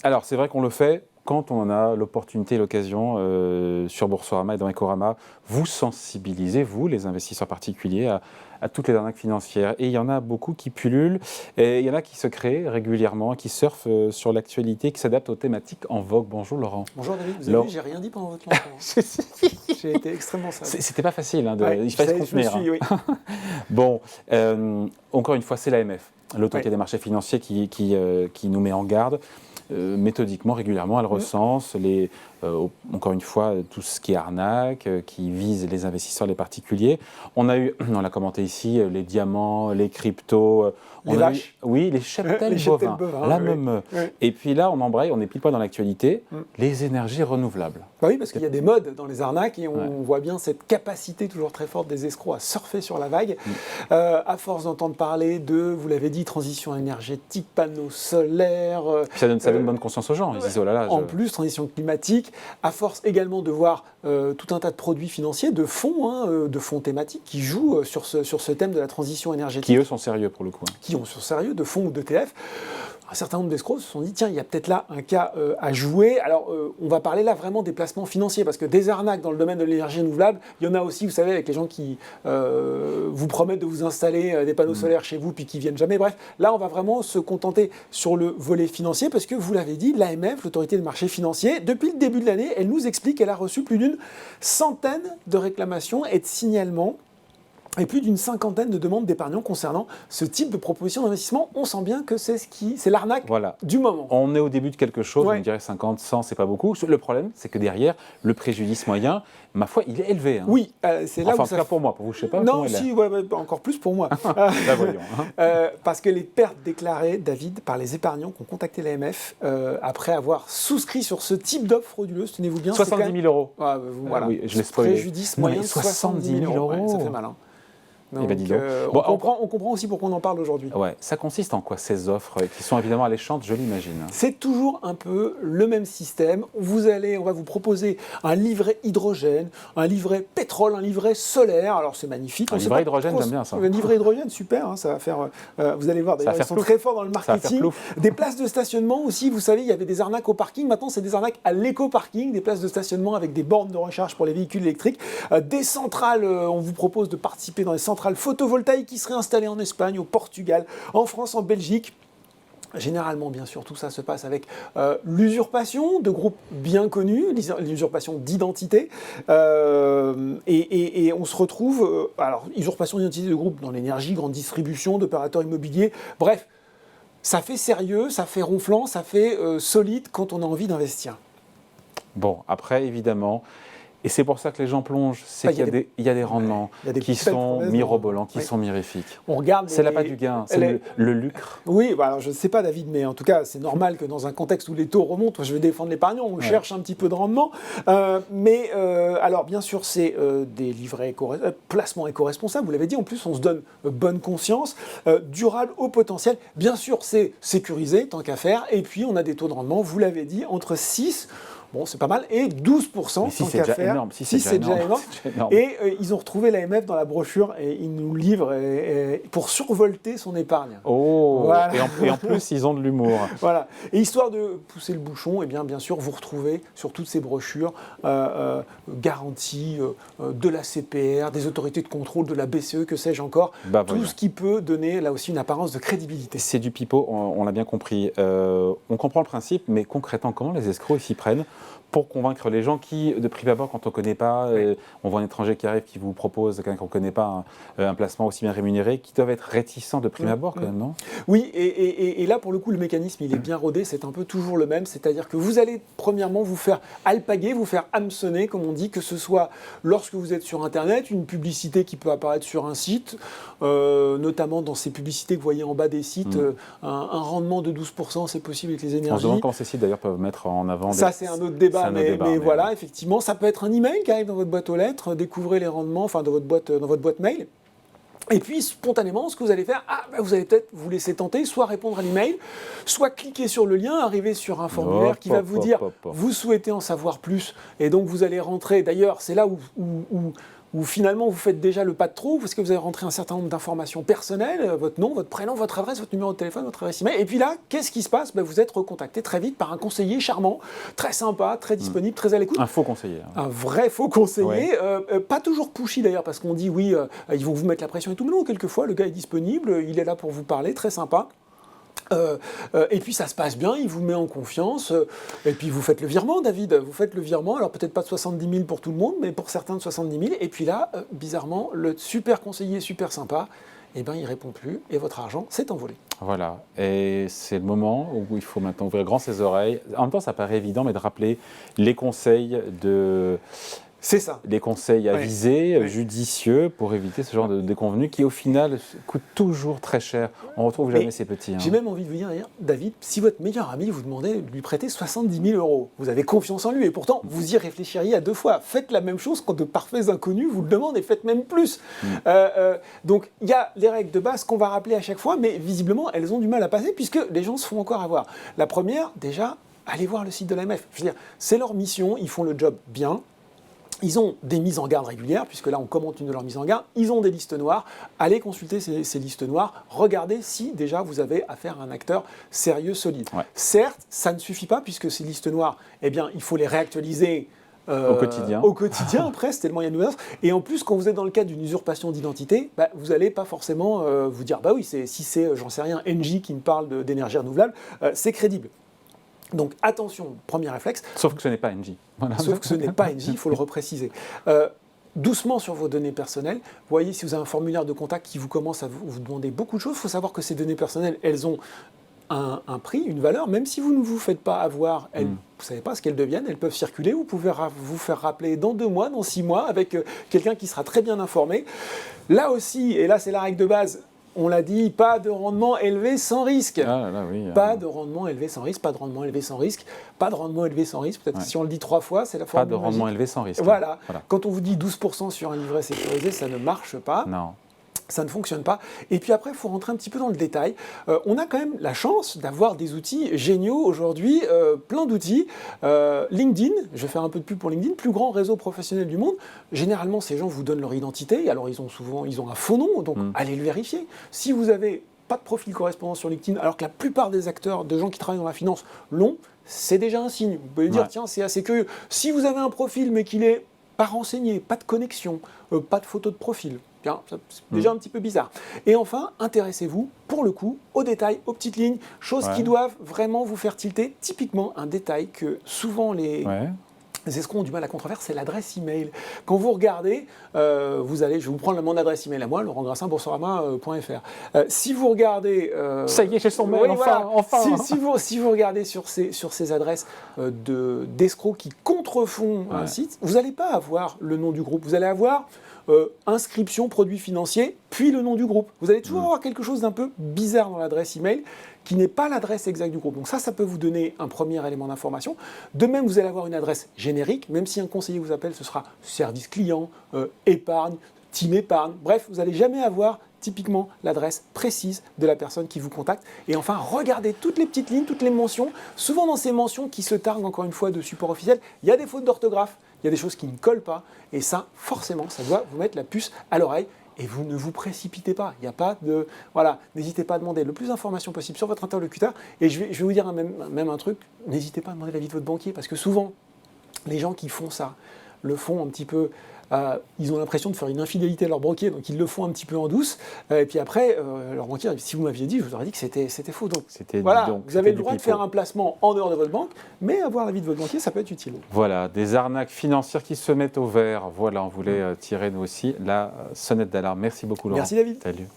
Alors, c'est vrai qu'on le fait quand on en a l'opportunité et l'occasion sur Boursorama et dans Ecorama. Vous sensibilisez, vous, les investisseurs particuliers, à toutes les arnaques financières. Et il y en a beaucoup qui pullulent, et il y en a qui se créent régulièrement, qui surfent sur l'actualité, qui s'adaptent aux thématiques en vogue. Bonjour Laurent. Bonjour David, vous avez vu, j'ai rien dit pendant votre lancement. J'ai été extrêmement sage. C'était pas facile, hein, Ouais, il fallait se contenir. oui. Bon, encore une fois, c'est l'AMF, l'autorité Ouais. des marchés financiers, qui nous met en garde. Méthodiquement, régulièrement, elle recense encore une fois tout ce qui est arnaque, qui vise les investisseurs, les particuliers. On l'a commenté ici, les diamants, les cryptos. Les vaches. Oui, les cheptels Les cheptels bovins. bovins, La oui. même. Oui. Et puis là, on embraye, on est pile poil dans l'actualité, les énergies renouvelables. Bah oui, parce qu'il y a des modes dans les arnaques et on voit bien cette capacité toujours très forte des escrocs à surfer sur la vague. À force d'entendre parler de, vous l'avez dit, transition énergétique, panneaux solaires. Puis ça donne bonne conscience aux gens. Ils disent, oh là là. En plus, transition climatique, à force également de voir tout un tas de produits financiers, de fonds thématiques qui jouent sur ce thème de la transition énergétique. Qui eux sont sérieux pour le coup. Qui ont sur sérieux, de fonds ou d'ETF. Un certain nombre d'escrocs se sont dit, tiens, il y a peut-être là un cas à jouer. Alors, on va parler là vraiment des placements financiers, parce que des arnaques dans le domaine de l'énergie renouvelable, il y en a aussi, vous savez, avec les gens qui vous promettent de vous installer des panneaux solaires chez vous, puis qui viennent jamais. Bref, là, on va vraiment se contenter sur le volet financier, parce que vous l'avez dit, l'AMF, l'autorité des marchés financiers, depuis le début de l'année, elle nous explique qu'elle a reçu plus d'une centaine de réclamations et de signalements et plus d'une cinquantaine de demandes d'épargnants concernant ce type de proposition d'investissement. On sent bien que c'est l'arnaque du moment. On est au début de quelque chose, Ouais. on dirait 50, 100, c'est pas beaucoup. Le problème, c'est que derrière, le préjudice moyen, ma foi, il est élevé. Hein. Oui, c'est là enfin, où en tout cas pour moi, pour vous, je sais pas. Non, si, ouais, encore plus pour moi. Là, voyons. Parce que les pertes déclarées, David, par les épargnants qui ont contacté l'AMF après avoir souscrit sur ce type d'offre frauduleuse, tenez-vous bien. 70 000 euros. Voilà. Oui, je l'ai spoilé. Préjudice Non, moyen mais de 70 000 euros. Ouais, ça fait mal. Hein. Donc, ben dis donc. on comprend aussi pourquoi on en parle aujourd'hui. Ouais, ça consiste en quoi ces offres qui sont évidemment alléchantes, je l'imagine. C'est toujours un peu le même système. On va vous proposer un livret hydrogène, un livret pétrole, un livret solaire. Alors c'est magnifique. Un livret hydrogène, j'aime bien ça. Un livret hydrogène, super. Hein, ça va faire. Vous allez voir. D'ailleurs, ils sont très forts dans le marketing. Des places de stationnement aussi. Vous savez, il y avait des arnaques au parking. Maintenant, c'est des arnaques à l'éco-parking, des places de stationnement avec des bornes de recharge pour les véhicules électriques, des centrales. On vous propose de participer dans les centrales photovoltaïques qui seraient installées en Espagne, au Portugal, en France, en Belgique. Généralement, bien sûr, tout ça se passe avec l'usurpation de groupes bien connus, l'usurpation d'identité, et on se retrouve, alors, usurpation d'identité de groupes dans l'énergie, grande distribution, d'opérateurs immobiliers, bref, ça fait sérieux, ça fait ronflant, ça fait solide quand on a envie d'investir. Bon, après, évidemment, et c'est pour ça que les gens plongent, c'est qu'il y a des rendements qui sont mirobolants, qui sont mirifiques. C'est l'appât du gain, c'est le lucre. Oui, bah alors je ne sais pas David, mais en tout cas c'est normal que dans un contexte où les taux remontent, je vais défendre l'épargnant, on cherche un petit peu de rendement. Alors bien sûr c'est des livrets placements éco-responsables, vous l'avez dit, en plus on se donne bonne conscience, durable au potentiel. Bien sûr c'est sécurisé tant qu'à faire, et puis on a des taux de rendement, vous l'avez dit, entre 6%, bon, c'est pas mal, et 12%, si, tant qu'à faire. Énorme. Si, c'est déjà énorme. Et ils ont retrouvé l'AMF dans la brochure et ils nous livrent pour survolter son épargne. Oh, voilà. et en plus, ils ont de l'humour. Voilà. Et histoire de pousser le bouchon, eh bien sûr, vous retrouvez sur toutes ces brochures garanties de la CPR, des autorités de contrôle, de la BCE, que sais-je encore, tout ce qui peut donner là aussi une apparence de crédibilité. C'est du pipeau, on l'a bien compris. On comprend le principe, mais concrètement, comment les escrocs s'y prennent pour convaincre les gens qui, de prime abord, quand on ne connaît pas, on voit un étranger qui arrive, qui vous propose, quelqu'un qu'on ne connaît pas, un placement aussi bien rémunéré, qui doivent être réticents de prime abord, quand même, non ? Oui, et là, pour le coup, le mécanisme, il est bien rodé, c'est un peu toujours le même, c'est-à-dire que vous allez, premièrement, vous faire alpaguer, vous faire hameçonner, comme on dit, que ce soit lorsque vous êtes sur Internet, une publicité qui peut apparaître sur un site, notamment dans ces publicités que vous voyez en bas des sites, un rendement de 12%, c'est possible avec les énergies. On se demande comment ces sites, d'ailleurs, peuvent mettre en avant... Ça, c'est un autre débat. Mais voilà, effectivement, ça peut être un email qui arrive dans votre boîte aux lettres, découvrez les rendements, enfin dans votre boîte mail. Et puis, spontanément, ce que vous allez faire, vous allez peut-être vous laisser tenter, soit répondre à l'email, soit cliquer sur le lien, arriver sur un formulaire qui va vous dire vous souhaitez en savoir plus, et donc vous allez rentrer. D'ailleurs, c'est là où où finalement vous faites déjà le pas de trop, parce que vous avez rentré un certain nombre d'informations personnelles, votre nom, votre prénom, votre adresse, votre numéro de téléphone, votre adresse email. Et puis là, qu'est-ce qui se passe? Vous êtes recontacté très vite par un conseiller charmant, très sympa, très disponible, très à l'écoute. Un faux conseiller. Un vrai faux conseiller, pas toujours pushy d'ailleurs, parce qu'on dit oui, ils vont vous mettre la pression et tout, mais non, quelquefois le gars est disponible, il est là pour vous parler, très sympa. Et puis ça se passe bien, il vous met en confiance, et puis vous faites le virement, David, vous faites le virement, alors peut-être pas de 70 000 pour tout le monde, mais pour certains de 70 000, et puis là, bizarrement, le super conseiller super sympa, eh ben, il répond plus, et votre argent s'est envolé. Voilà, et c'est le moment où il faut maintenant ouvrir grand ses oreilles. En même temps, ça paraît évident, mais de rappeler les conseils de... C'est ça. Les conseils avisés, judicieux, pour éviter ce genre de déconvenus qui, au final, coûtent toujours très cher. On ne retrouve jamais ces petits. J'ai même envie de vous dire, d'ailleurs, David, si votre meilleur ami vous demandait de lui prêter 70 000 €, vous avez confiance en lui, et pourtant, vous y réfléchiriez à 2 fois. Faites la même chose quand de parfaits inconnus vous le demandent, et faites même plus. Donc, il y a les règles de base qu'on va rappeler à chaque fois, mais visiblement, elles ont du mal à passer, puisque les gens se font encore avoir. La première, déjà, allez voir le site de l'AMF. Je veux dire, c'est leur mission, ils font le job bien. Ils ont des mises en garde régulières, puisque là on commente une de leurs mises en garde, ils ont des listes noires, allez consulter ces listes noires, regardez si déjà vous avez affaire à un acteur sérieux, solide. Certes, ça ne suffit pas, puisque ces listes noires, eh bien, il faut les réactualiser au quotidien. Au quotidien, presque, tellement il y a de menaces. Et en plus, quand vous êtes dans le cadre d'une usurpation d'identité, vous n'allez pas forcément vous dire, bah oui, si c'est, j'en sais rien, Engie qui me parle d'énergie renouvelable, c'est crédible. Donc attention, premier réflexe. Sauf que ce n'est pas Engie. Voilà. Sauf que ce n'est pas Engie, il faut le repréciser. Doucement sur vos données personnelles. Voyez si vous avez un formulaire de contact qui vous commence à vous demander beaucoup de choses. Il faut savoir que ces données personnelles, elles ont un prix, une valeur. Même si vous ne vous faites pas avoir, vous ne savez pas ce qu'elles deviennent, elles peuvent circuler. Vous pouvez vous faire rappeler dans 2 mois, dans 6 mois, avec quelqu'un qui sera très bien informé. Là aussi, et là c'est la règle de base, on l'a dit, pas de rendement élevé sans risque. Pas de rendement élevé sans risque, pas de rendement élevé sans risque, pas de rendement élevé sans risque. Peut-être que si on le dit 3 fois, c'est la formule magique. Pas de rendement élevé sans risque. Voilà. Quand on vous dit 12% sur un livret sécurisé, ça ne marche pas. Non. Ça ne fonctionne pas. Et puis après, il faut rentrer un petit peu dans le détail. On a quand même la chance d'avoir des outils géniaux aujourd'hui, plein d'outils. LinkedIn, je vais faire un peu de pub pour LinkedIn, plus grand réseau professionnel du monde. Généralement, ces gens vous donnent leur identité. Alors, ils ont un faux nom, donc allez le vérifier. Si vous n'avez pas de profil correspondant sur LinkedIn, alors que la plupart des acteurs, de gens qui travaillent dans la finance, l'ont, c'est déjà un signe. Vous pouvez dire, tiens, c'est assez curieux. Si vous avez un profil, mais qu'il est pas renseigné, pas de connexion, pas de photo de profil, c'est déjà un petit peu bizarre. Et enfin, intéressez-vous, pour le coup, aux détails, aux petites lignes, choses qui doivent vraiment vous faire tilter. Typiquement, un détail que souvent les escrocs ont du mal à contrefaire, c'est l'adresse email. Quand vous regardez, je vais vous prendre mon adresse email à moi, laurentgrassin.boursorama.fr. Si vous regardez... ça y est, j'ai son mail, enfin. Si vous regardez sur ces adresses d'escrocs qui contrefont un site, vous n'allez pas avoir le nom du groupe, vous allez avoir... inscription, produit financier, puis le nom du groupe. Vous allez toujours avoir quelque chose d'un peu bizarre dans l'adresse email qui n'est pas l'adresse exacte du groupe. Donc ça peut vous donner un premier élément d'information. De même, vous allez avoir une adresse générique, même si un conseiller vous appelle, ce sera service client, épargne, team épargne. Bref, vous n'allez jamais avoir typiquement l'adresse précise de la personne qui vous contacte. Et enfin, regardez toutes les petites lignes, toutes les mentions. Souvent dans ces mentions qui se targuent encore une fois de support officiel, il y a des fautes d'orthographe, il y a des choses qui ne collent pas. Et ça, forcément, ça doit vous mettre la puce à l'oreille. Et vous ne vous précipitez pas. Il n'y a pas de... Voilà, n'hésitez pas à demander le plus d'informations possible sur votre interlocuteur. Et je vais vous dire même un truc, n'hésitez pas à demander l'avis de votre banquier. Parce que souvent, les gens qui font ça, le font un petit peu... ils ont l'impression de faire une infidélité à leur banquier, donc ils le font un petit peu en douce. Et puis après, leur banquier, si vous m'aviez dit, je vous aurais dit que c'était faux. Donc voilà, vous avez le droit de faire un placement en dehors de votre banque, mais avoir l'avis de votre banquier, ça peut être utile. Voilà, des arnaques financières qui se mettent au vert. Voilà, on voulait tirer nous aussi la sonnette d'alarme. Merci beaucoup, Laurent. Merci, David. Salut.